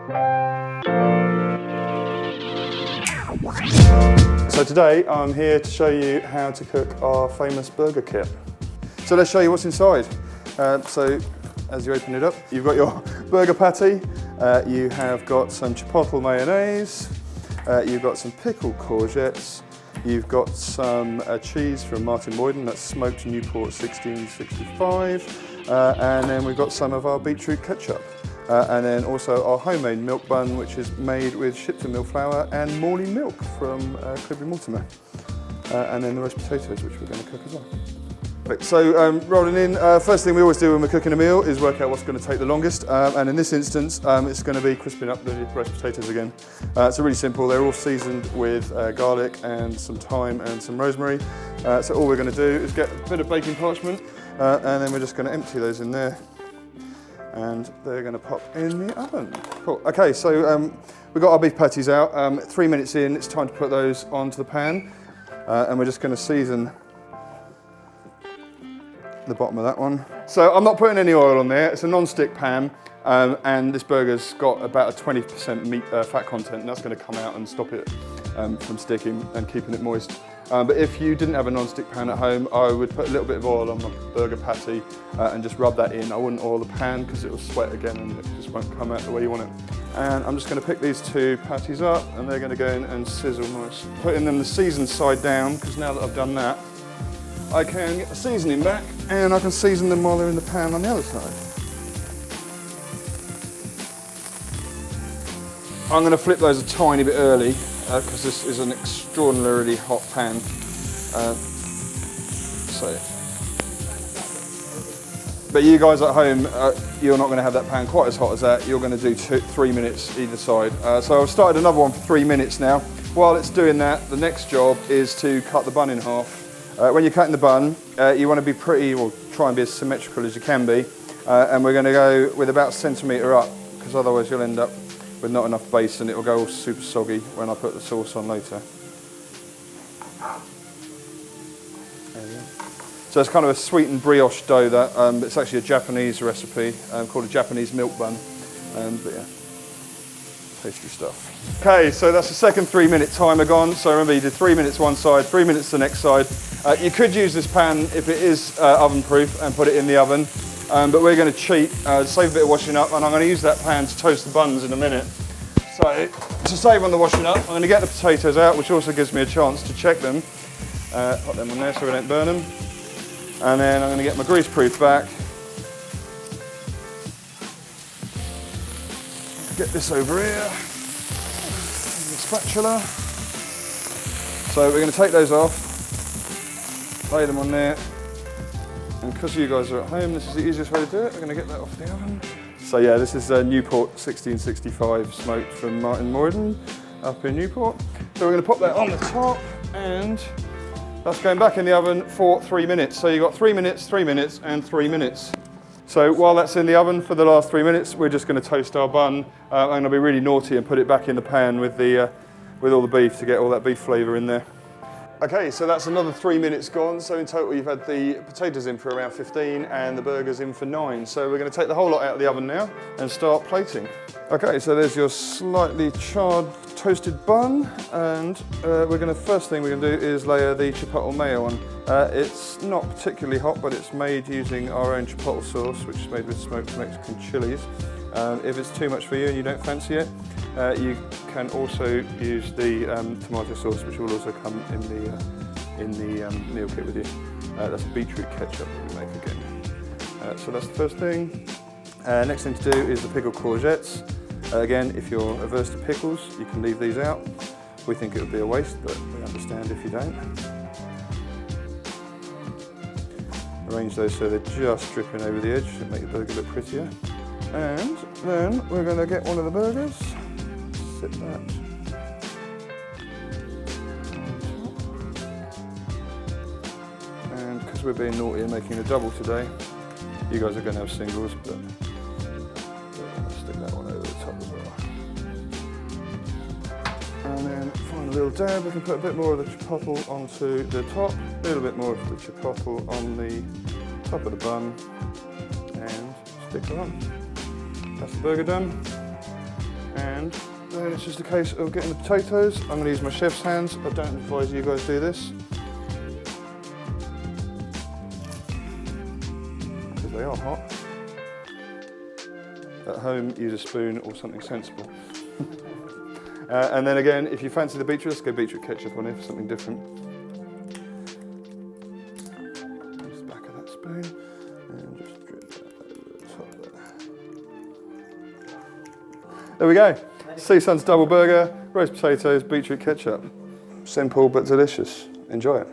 So today I'm here to show you how to cook our famous burger kit. So let's show you what's inside. So as you open it up, you've got your burger patty, you have got some chipotle mayonnaise, you've got some pickled courgettes, you've got some cheese from Martin Moyden, that's smoked Newport 1665, and then we've got some of our beetroot ketchup. And then also our homemade milk bun, which is made with Shipton mill flour and Morley milk from Clibby Mortimer. And then the roast potatoes, which we're going to cook as well. Right, so rolling in, first thing we always do when we're cooking a meal is work out what's going to take the longest. And in this instance, it's going to be crisping up the roast potatoes again. So really simple, they're all seasoned with garlic and some thyme and some rosemary. So all we're going to do is get a bit of baking parchment and then we're just going to empty those in there. And they're going to pop in the oven. Cool. Okay, so we've got our beef patties out. 3 minutes in, it's time to put those onto the pan. And we're just going to season the bottom of that one. So I'm not putting any oil on there. It's a non-stick pan. And this burger's got about a 20% meat fat content, and that's going to come out and stop it from sticking and keeping it moist. But if you didn't have a non-stick pan at home, I would put a little bit of oil on my burger patty and just rub that in. I wouldn't oil the pan because it will sweat again and it just won't come out the way you want it. And I'm just going to pick these two patties up and they're going to go in and sizzle nice. Putting them the seasoned side down, because now that I've done that, I can get the seasoning back and I can season them while they're in the pan on the other side. I'm going to flip those a tiny bit early because this is an extraordinarily hot pan. But you guys at home, you're not going to have that pan quite as hot as that. You're going to do 3 minutes either side. So I've started another one for 3 minutes now. While it's doing that, the next job is to cut the bun in half. When you're cutting the bun, you want to be pretty, or try and be as symmetrical as you can be. And we're going to go with about a centimetre up, because otherwise you'll end up with not enough base and it will go all super soggy when I put the sauce on later. So it's kind of a sweetened brioche dough that, it's actually a Japanese recipe called a Japanese milk bun. But yeah, tasty stuff. Okay, so that's the second 3 minute timer gone. So remember you did 3 minutes one side, 3 minutes the next side. You could use this pan if it is oven proof and put it in the oven. But we're going to cheat, save a bit of washing up, and I'm going to use that pan to toast the buns in a minute. So, to save on the washing up, I'm going to get the potatoes out, which also gives me a chance to check them. Put them on there so we don't burn them. And then I'm going to get my grease-proof back. Get this over here. The spatula. So we're going to take those off, lay them on there. And because you guys are at home, this is the easiest way to do it. We're going to get that off the oven. So yeah, this is Newport 1665 smoked from Martin Moyden up in Newport. So we're going to pop that on the top, and that's going back in the oven for 3 minutes. So you've got 3 minutes, 3 minutes, and 3 minutes. So while that's in the oven for the last 3 minutes, we're just going to toast our bun. I'm going to be really naughty and put it back in the pan with all the beef to get all that beef flavour in there. Okay, so that's another 3 minutes gone. So in total, you've had the potatoes in for around 15 and the burgers in for 9. So we're going to take the whole lot out of the oven now and start plating. Okay, so there's your slightly charred toasted bun, and first thing we're going to do is layer the chipotle mayo on. It's not particularly hot, but it's made using our own chipotle sauce, which is made with smoked Mexican chilies. If it's too much for you and you don't fancy it, you can also use the tomato sauce, which will also come in the meal kit with you. That's beetroot ketchup that we make again. So that's the first thing. Next thing to do is the pickled courgettes. Again, if you're averse to pickles, you can leave these out. We think it would be a waste, but we understand if you don't. Arrange those so they're just dripping over the edge to make the burger look prettier. And then we're going to get one of the burgers, sit that and because we're being naughty and making a double today, you guys are going to have singles, but stick that one over the top as well. And then find a little dab, we can put a bit more of the chipotle onto the top, a little bit more of the chipotle on the top of the bun, and stick that on. That's the burger done. And then it's just a case of getting the potatoes. I'm going to use my chef's hands. I don't advise you guys do this, because they are hot. At home, use a spoon or something sensible. And then again, if you fancy the beetroot, let's go beetroot ketchup on here for something different. Use the back of that spoon and just drip that over the top there. There we go. CSONS double burger, roast potatoes, beetroot ketchup. Simple but delicious. Enjoy it.